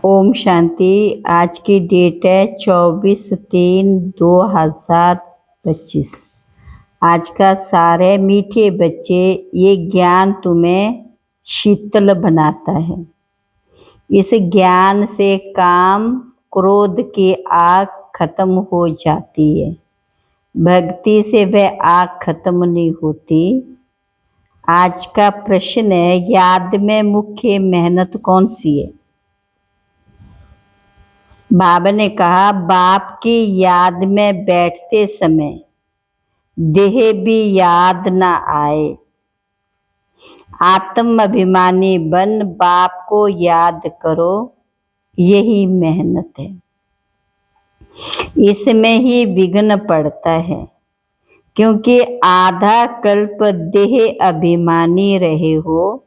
ओम शांति। आज की डेट है 24/3/2025। आज का सार है, मीठे बच्चे, ये ज्ञान तुम्हें शीतल बनाता है। इस ज्ञान से काम क्रोध की आग खत्म हो जाती है। भक्ति से वह आग खत्म नहीं होती। आज का प्रश्न है, याद में मुख्य मेहनत कौन सी है? बाबा ने कहा, बाप की याद में बैठते समय देह भी याद ना आए। आत्म अभिमानी बन बाप को याद करो, यही मेहनत है। इसमें ही विघ्न पड़ता है, क्योंकि आधा कल्प देह अभिमानी रहे हो।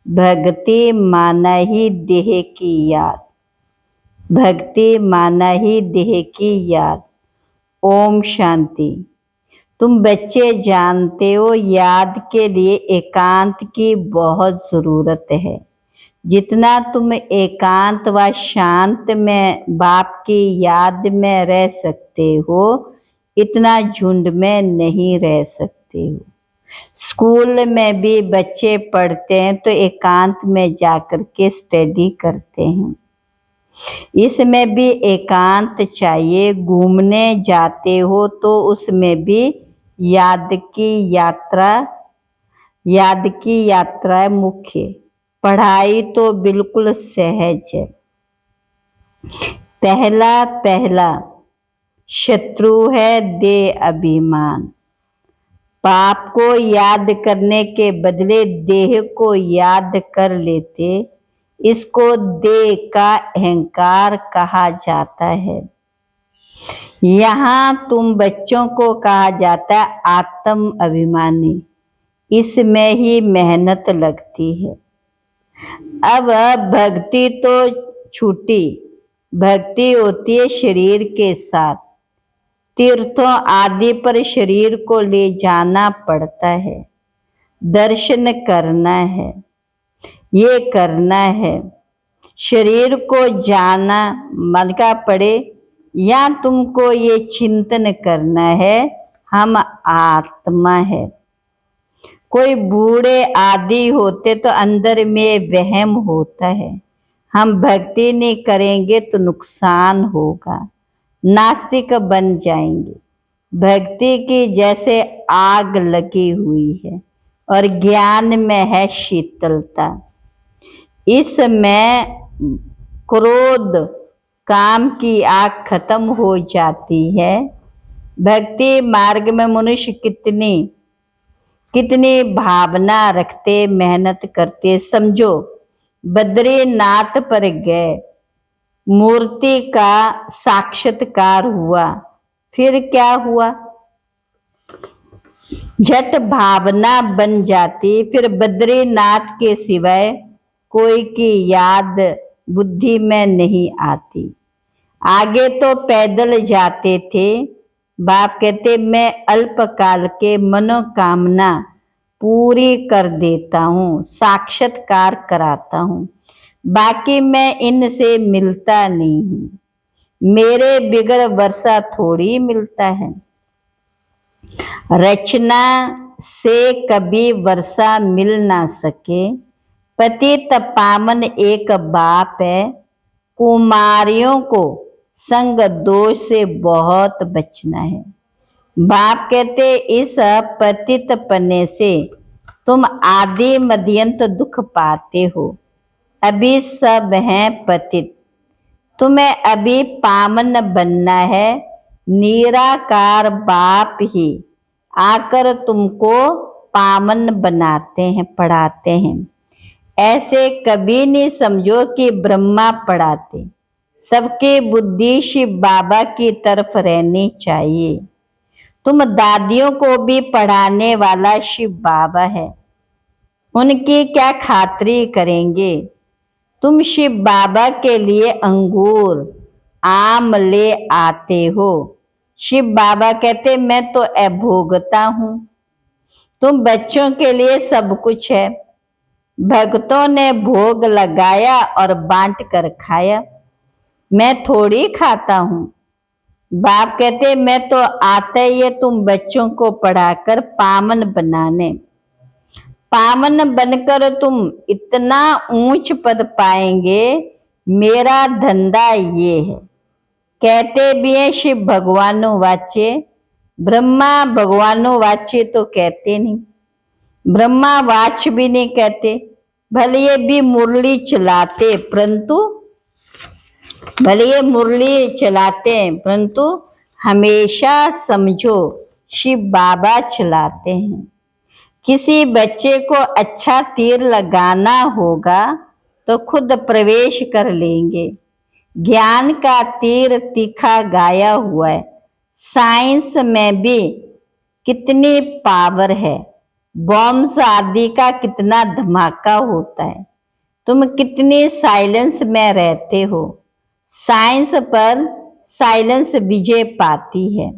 भक्ति माना ही देह की याद, भक्ति माना ही देह की याद। ओम शांति। तुम बच्चे जानते हो, याद के लिए एकांत की बहुत जरूरत है। जितना तुम एकांत व शांत में बाप की याद में रह सकते हो, इतना झुंड में नहीं रह सकते हो। स्कूल में भी बच्चे पढ़ते हैं तो एकांत में जाकर के स्टडी करते हैं। इसमें भी एकांत चाहिए। घूमने जाते हो तो उसमें भी याद की यात्रा मुख्य। पढ़ाई तो बिल्कुल सहज है। पहला शत्रु है देह अभिमान। पाप को याद करने के बदले देह को याद कर लेते, इसको देह का अहंकार कहा जाता है। यहाँ तुम बच्चों को कहा जाता है आत्म अभिमानी। इसमें ही मेहनत लगती है। अब भक्ति तो छूटी, भक्ति होती है शरीर के साथ। तीर्थों आदि पर शरीर को ले जाना पड़ता है। दर्शन करना है, ये करना है। शरीर को जाना मन का पड़े, या तुमको ये चिंतन करना है, हम आत्मा है। कोई बूढ़े आदि होते तो अंदर में वहम होता है, हम भक्ति नहीं करेंगे तो नुकसान होगा, नास्तिक बन जाएंगे। भक्ति की जैसे आग लगी हुई है और ज्ञान में है शीतलता। इसमें क्रोध काम की आग खत्म हो जाती है। भक्ति मार्ग में मनुष्य कितनी भावना रखते, मेहनत करते। समझो, बद्रीनाथ पर गए, मूर्ति का साक्षात्कार हुआ, फिर क्या हुआ? झट भावना बन जाती, फिर बद्रीनाथ के सिवाय कोई की याद बुद्धि में नहीं आती। आगे तो पैदल जाते थे। बाप कहते, मैं अल्पकाल के मनोकामना पूरी कर देता हूँ, साक्षात्कार कराता हूँ, बाकी मैं इनसे मिलता नहीं हूँ। मेरे बिगड़ वर्षा थोड़ी मिलता है। रचना से कभी वर्षा मिल ना सके। पतित पावन एक बाप है। कुमारियों को संग दोष से बहुत बचना है। बाप कहते, इस पतित पने से तुम आदि मध्यंत दुख पाते हो। अभी सब हैं पतित, तुम्हें अभी पावन बनना है। निराकार बाप ही आकर तुमको पावन बनाते हैं, पढ़ाते हैं। ऐसे कभी नहीं समझो कि ब्रह्मा पढ़ाते। सबकी बुद्धि शिव बाबा की तरफ रहनी चाहिए। तुम दादियों को भी पढ़ाने वाला शिव बाबा है, उनकी क्या खातिरी करेंगे? तुम शिव बाबा के लिए अंगूर आम ले आते हो। शिव बाबा कहते, मैं तो अभोगता हूं। तुम बच्चों के लिए सब कुछ है। भक्तों ने भोग लगाया और बांट कर खाया, मैं थोड़ी खाता हूँ। बाप कहते मैं तो आता ही है तुम बच्चों को पढ़ाकर पावन बनाने। पावन बनकर तुम इतना ऊंच पद पाएंगे, मेरा धंधा ये है। कहते भी हैं शिव भगवानो वाचे, ब्रह्मा भगवानो वाचे तो कहते नहीं, ब्रह्मा वाच भी नहीं कहते। भले ये भी मुरली चलाते परंतु हमेशा समझो शिव बाबा चलाते हैं। किसी बच्चे को अच्छा तीर लगाना होगा तो खुद प्रवेश कर लेंगे। ज्ञान का तीर तीखा गाया हुआ है। साइंस में भी कितनी पावर है, बॉम्ब्स आदि का कितना धमाका होता है। तुम कितनी साइलेंस में रहते हो। साइंस पर साइलेंस विजय पाती है।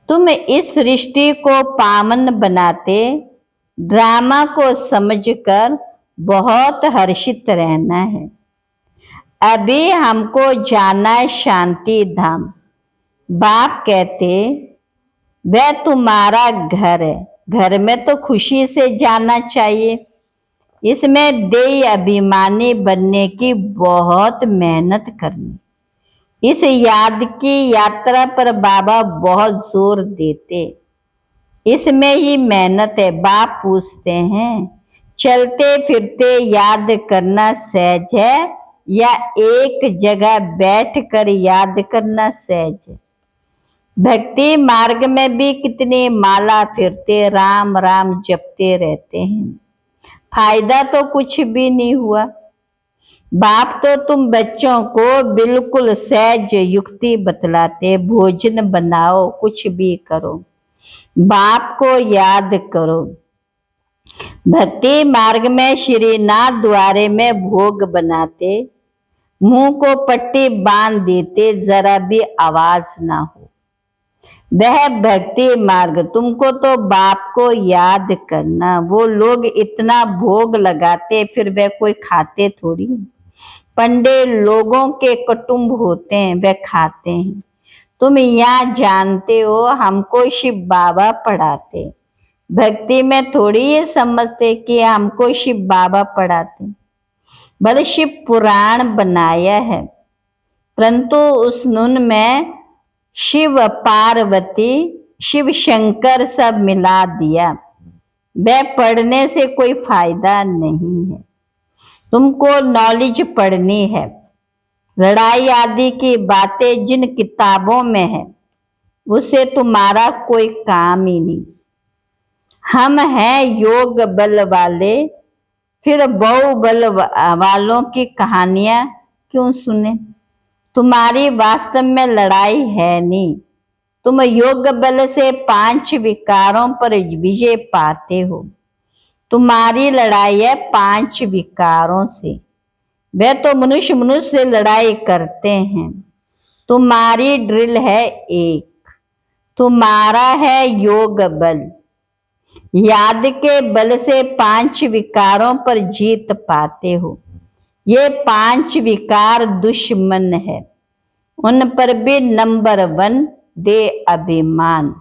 तुम इस सृष्टि को पावन बनाते, ड्रामा को समझकर बहुत हर्षित रहना है। अभी हमको जाना है शांति धाम। बाप कहते वह तुम्हारा घर है, घर में तो खुशी से जाना चाहिए। इसमें देह अभिमानी बनने की बहुत मेहनत करनी। इस याद की यात्रा पर बाबा बहुत जोर देते। इसमें ही मेहनत है। बाप पूछते हैं चलते फिरते याद करना सहज है या एक जगह बैठ कर याद करना सहज है? भक्ति मार्ग में भी कितनी माला फिरते राम राम जपते रहते हैं, फायदा तो कुछ भी नहीं हुआ। बाप तो तुम बच्चों को बिल्कुल सहज युक्ति बतलाते, भोजन बनाओ, कुछ भी करो, बाप को याद करो। भक्ति मार्ग में श्रीनाथ द्वारे में भोग बनाते, मुंह को पट्टी बांध देते, जरा भी आवाज ना हो। वह भक्ति मार्ग। तुमको तो बाप को याद करना। वो लोग इतना भोग लगाते फिर वे कोई खाते थोड़ी। पंडे लोगों के कुटुंब होते हैं, वे खाते हैं। तुम यहाँ जानते हो हमको शिव बाबा पढ़ाते, भक्ति में थोड़ी ये समझते कि हमको शिव बाबा पढ़ाते। भले शिव पुराण बनाया है परंतु उस नून में शिव पार्वती शिव शंकर सब मिला दिया। वह पढ़ने से कोई फायदा नहीं है। तुमको नॉलेज पढ़नी है। लड़ाई आदि की बातें जिन किताबों में है उससे तुम्हारा कोई काम ही नहीं। हम हैं योग बल वाले, फिर बहुबल वालों की कहानियां क्यों सुने? तुम्हारी वास्तव में लड़ाई है नहीं। तुम योग बल से 5 विकारों पर विजय पाते हो। तुम्हारी लड़ाई है 5 विकारों से। वे तो मनुष्य से लड़ाई करते हैं। तुम्हारी ड्रिल है एक, तुम्हारा है योग बल। याद के बल से 5 विकारों पर जीत पाते हो। ये 5 विकार दुश्मन है, उन पर भी नंबर 1 दे अभिमान।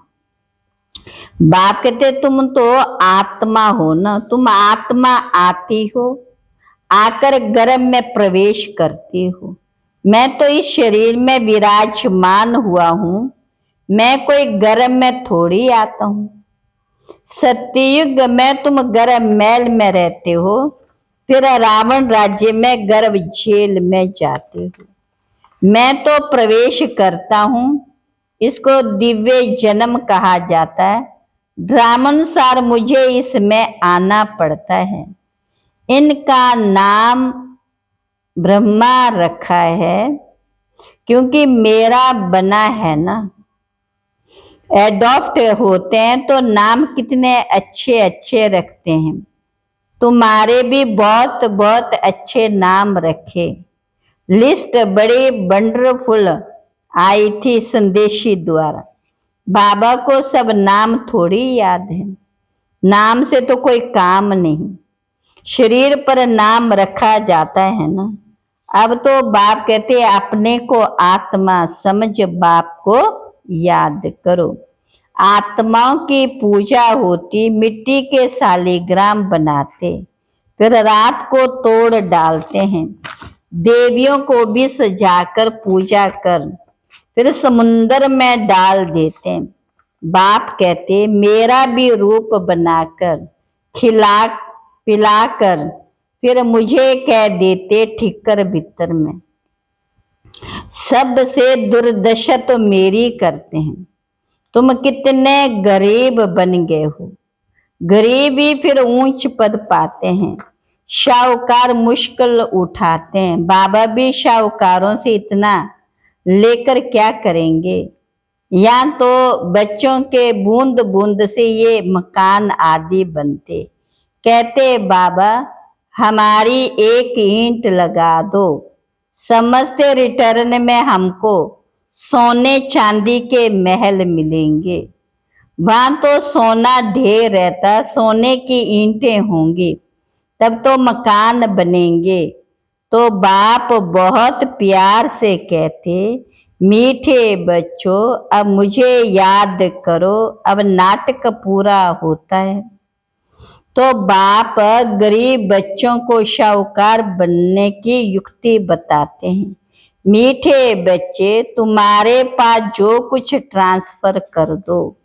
बाप कहते तुम तो आत्मा हो ना, तुम आत्मा आती हो, आकर गर्भ में प्रवेश करती हो। मैं तो इस शरीर में विराजमान हुआ हूं, मैं कोई गर्भ में थोड़ी आता हूं। सत्ययुग में तुम गर्भ महल में रहते हो, फिर रावण राज्य में गर्भ जेल में जाते हो। मैं तो प्रवेश करता हूं, इसको दिव्य जन्म कहा जाता है। ड्रामानुसार मुझे इसमें आना पड़ता है। इनका नाम ब्रह्मा रखा है क्योंकि मेरा बना है ना। एडॉप्ट होते हैं तो नाम कितने अच्छे अच्छे रखते हैं। तुम्हारे भी बहुत बहुत अच्छे नाम रखे। लिस्ट बड़ी वंडरफुल आई थी संदेशी द्वारा। बाबा को सब नाम थोड़ी याद है, नाम से तो कोई काम नहीं। शरीर पर नाम रखा जाता है ना। अब तो बाप कहते अपने को आत्मा समझ बाप को याद करो। आत्माओं की पूजा होती, मिट्टी के शालिग्राम बनाते, फिर रात को तोड़ डालते हैं। देवियों को भी सजाकर पूजा कर फिर समुंदर में डाल देते। बाप कहते मेरा भी रूप बनाकर खिला पिलाकर फिर मुझे कह देते ठिक्कर भीतर में। सबसे दुर्दशा तो मेरी करते हैं। तुम कितने गरीब बन गए हो। गरीबी फिर ऊंच पद पाते हैं। शाहूकार मुश्किल उठाते हैं। बाबा भी शाहूकारों से इतना लेकर क्या करेंगे। या तो बच्चों के बूंद बूंद से ये मकान आदि बनते। कहते बाबा हमारी एक ईंट लगा दो, समझते रिटर्न में हमको सोने चांदी के महल मिलेंगे। वहां तो सोना ढेर रहता, सोने की ईंटें होंगी, तब तो मकान बनेंगे। तो बाप बहुत प्यार से कहते मीठे बच्चों अब मुझे याद करो, अब नाटक पूरा होता है। तो बाप गरीब बच्चों को शाहूकार बनने की युक्ति बताते हैं। मीठे बच्चे तुम्हारे पास जो कुछ ट्रांसफर कर दो,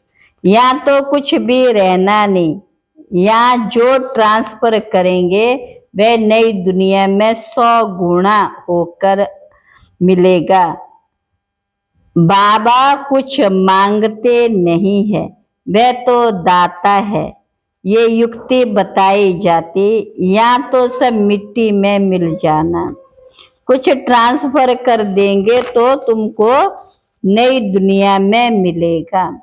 या तो कुछ भी रहना नहीं, या जो ट्रांसफर करेंगे वह नई दुनिया में 100 गुना होकर मिलेगा। बाबा कुछ मांगते नहीं है, वह तो दाता है। ये युक्ति बताई जाती, या तो सब मिट्टी में मिल जाना, कुछ ट्रांसफर कर देंगे तो तुमको नई दुनिया में मिलेगा।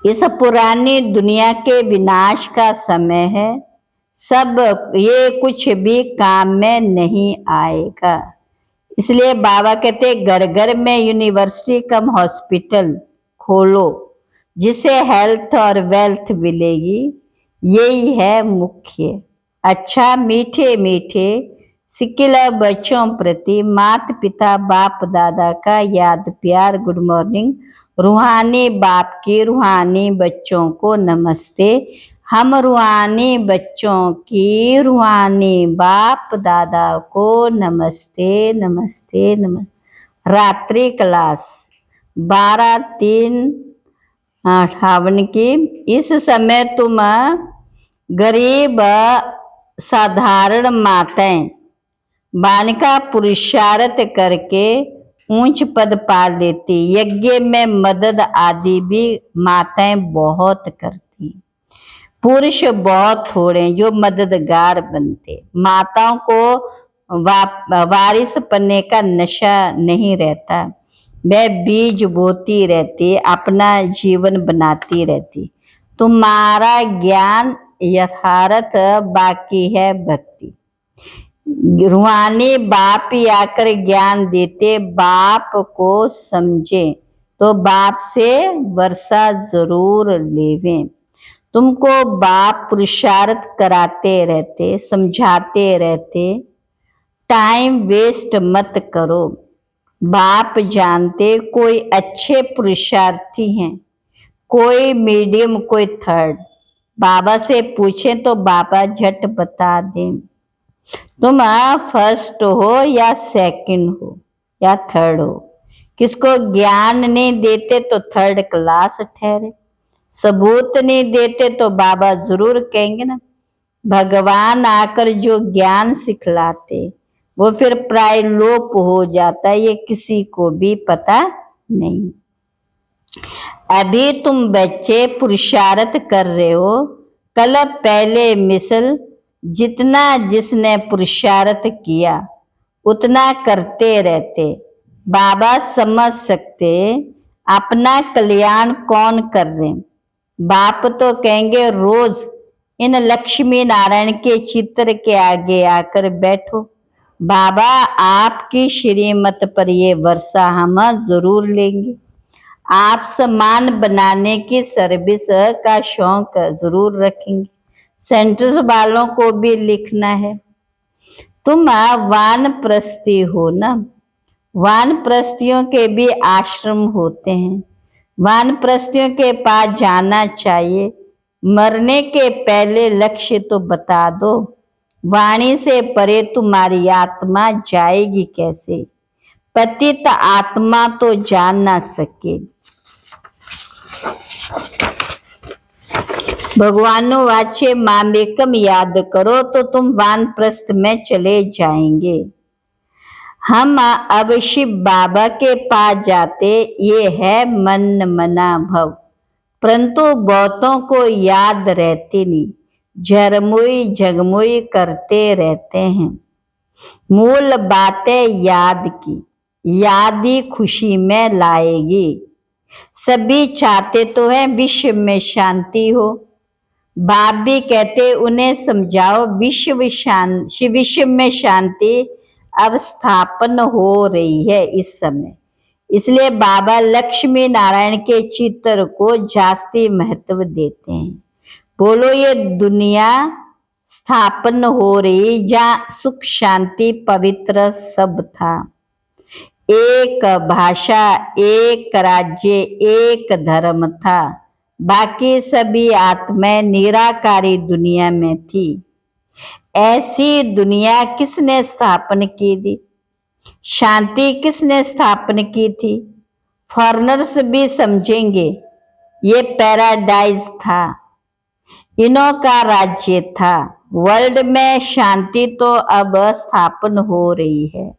इस पुरानी दुनिया के विनाश का समय है, सब ये कुछ भी काम में नहीं आएगा। इसलिए बाबा कहते घर घर में यूनिवर्सिटी कम हॉस्पिटल खोलो, जिससे हेल्थ और वेल्थ मिलेगी। यही है मुख्य। अच्छा मीठे मीठे सिकिला बच्चों प्रति माता पिता बाप दादा का याद प्यार गुड मॉर्निंग। रूहानी बाप की रूहानी बच्चों को नमस्ते। हम रूहानी बच्चों की रूहानी बाप दादा को नमस्ते नमस्ते नमस्ते। रात्रि क्लास 12/3/58 की। इस समय तुम गरीब साधारण माताएं बालिका पुरुषार्थ करके ऊंच पद पा लेती। यज्ञ में मदद आदि भी माताएं बहुत करती। पुरुष बहुत थोड़े जो मददगार बनते। माताओं को वारिस बनने का नशा नहीं रहता, वह बीज बोती रहती, अपना जीवन बनाती रहती। तुम्हारा ज्ञान यथार्थ बाकी है भक्ति। रूहानी बाप ही आकर ज्ञान देते। बाप को समझे तो बाप से वर्षा जरूर लेवें। तुमको बाप पुरुषार्थ कराते रहते, समझाते रहते, टाइम वेस्ट मत करो। बाप जानते कोई अच्छे पुरुषार्थी हैं, कोई मीडियम, कोई थर्ड। बाबा से पूछें तो बाबा झट बता दें तुम फर्स्ट हो या सेकंड हो या थर्ड हो। किसको ज्ञान नहीं देते तो थर्ड क्लास ठहरे। सबूत नहीं देते तो बाबा जरूर कहेंगे ना। भगवान आकर जो ज्ञान सिखलाते वो फिर प्रायलोप हो जाता है, ये किसी को भी पता नहीं। अभी तुम बच्चे पुरुषार्थ कर रहे हो, कल पहले मिसल जितना जिसने पुरुषार्थ किया उतना करते रहते। बाबा समझ सकते अपना कल्याण कौन कर रहे। बाप तो कहेंगे रोज इन लक्ष्मी नारायण के चित्र के आगे आकर बैठो। बाबा आपकी श्रीमत पर ये वर्षा हम जरूर लेंगे। आप सम्मान बनाने की सर्विस का शौक जरूर रखेंगे। सेंटर्स वालों को भी लिखना है। तुम वानप्रस्थी हो ना, वानप्रस्थियों के भी आश्रम होते हैं, वानप्रस्थियों के पास जाना चाहिए। मरने के पहले लक्ष्य तो बता दो, वाणी से परे तुम्हारी आत्मा जाएगी कैसे? पतित आत्मा तो जान ना सके। भगवानो वाच्य मामेकम याद करो तो तुम वानप्रस्थ में चले जाएंगे। हम अब शिव बाबा के पास जाते, ये है मन मना भव, परंतु बहुतों को याद रहती नहीं, झरमुई झगमुई करते रहते हैं। मूल बातें याद की, याद ही खुशी में लाएगी। सभी चाहते तो है विश्व में शांति हो। बाप भी कहते उन्हें समझाओ विश्व में शांति अब स्थापन हो रही है इस समय। इसलिए बाबा लक्ष्मी नारायण के चित्र को जास्ती महत्व देते हैं। बोलो ये दुनिया स्थापन हो रही जहाँ सुख शांति पवित्र सब था। एक भाषा, एक राज्य, एक धर्म था, बाकी सभी आत्माएं निराकारी दुनिया में थी। ऐसी दुनिया किसने स्थापन की थी? शांति किसने स्थापन की थी? फॉरेनर्स भी समझेंगे ये पैराडाइज था, इन्हों का राज्य था। वर्ल्ड में शांति तो अब स्थापन हो रही है।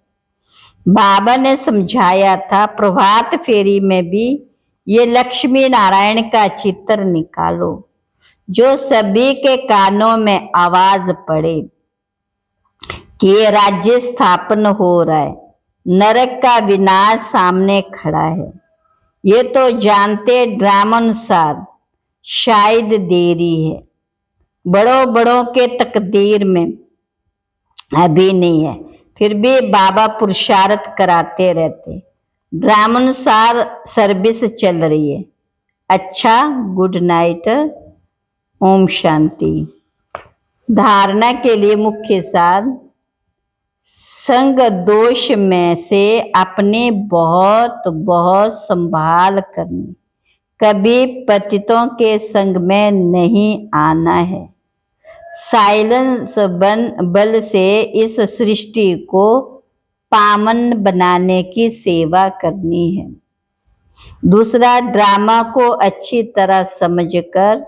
बाबा ने समझाया था प्रभात फेरी में भी ये लक्ष्मी नारायण का चित्र निकालो, जो सभी के कानों में आवाज पड़े कि ये राज्य स्थापन हो रहा है, नरक का विनाश सामने खड़ा है। ये तो जानते ड्रामानुसार शायद देरी है, बड़ों बड़ों के तकदीर में अभी नहीं है, फिर भी बाबा पुरुषार्थ कराते रहते। ड्रामानुसार सर्विस चल रही है। अच्छा, गुड नाइट, ओम शांति। धारणा के लिए मुख्य साध, संग दोष में से अपने बहुत बहुत संभाल करनी, कभी पतितों के संग में नहीं आना है। साइलेंस बल से इस सृष्टि को पावन बनाने की सेवा करनी है। दूसरा, ड्रामा को अच्छी तरह समझकर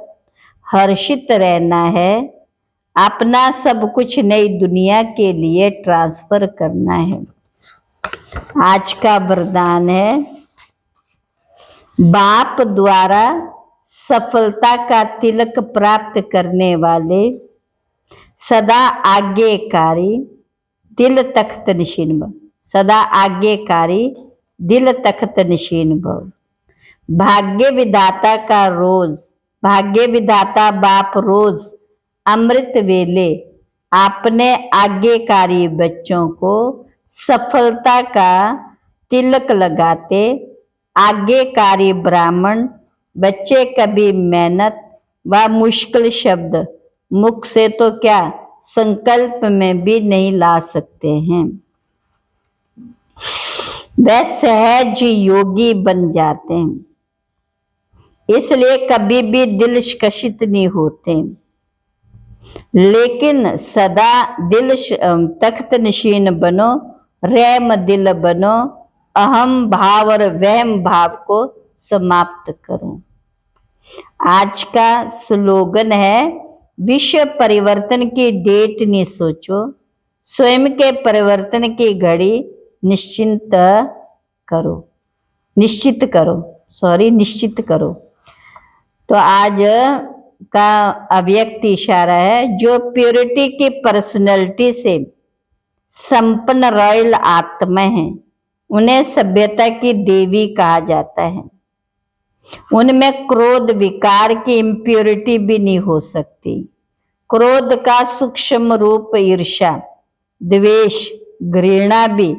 हर्षित रहना है। अपना सब कुछ नई दुनिया के लिए ट्रांसफर करना है। आज का वरदान है, बाप द्वारा सफलता का तिलक प्राप्त करने वाले सदा आज्ञाकारी दिल तख्त नशीन भव, सदा आज्ञाकारी दिल तख्त नशीन भव। भाग्य विधाता का रोज, भाग्य विधाता बाप रोज अमृत वेले अपने आज्ञाकारी बच्चों को सफलता का तिलक लगाते। आज्ञाकारी ब्राह्मण बच्चे कभी मेहनत व मुश्किल शब्द मुख से तो क्या संकल्प में भी नहीं ला सकते हैं। वे सहज योगी बन जाते हैं, इसलिए कभी भी दिल कशित नहीं होते। लेकिन सदा दिल तख्त नशीन बनो, रहम दिल बनो, अहम भाव और वहम भाव को समाप्त करो। आज का स्लोगन है, विश्व परिवर्तन की डेट नहीं सोचो, स्वयं के परिवर्तन की घड़ी निश्चित करो, निश्चित करो। तो आज का अव्यक्त इशारा है, जो प्योरिटी की पर्सनैलिटी से संपन्न रॉयल आत्मा है उन्हें सभ्यता की देवी कहा जाता है। उनमें क्रोध विकार की इम्प्योरिटी भी नहीं हो सकती। क्रोध का सूक्ष्म रूप ईर्ष्या, द्वेष, घृणा भी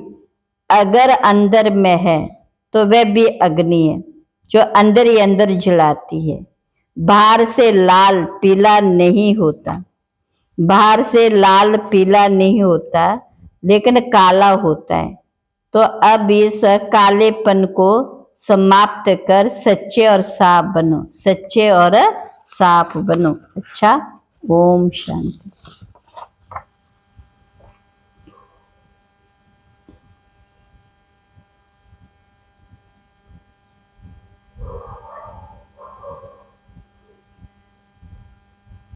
अगर अंदर में है तो वह भी अग्नि है जो अंदर ही अंदर जलाती है। बाहर से लाल पीला नहीं होता, बाहर से लाल पीला नहीं होता लेकिन काला होता है। तो अब इस कालेपन को समाप्त कर सच्चे और साफ बनो, सच्चे और साफ बनो। अच्छा, ओम शांति।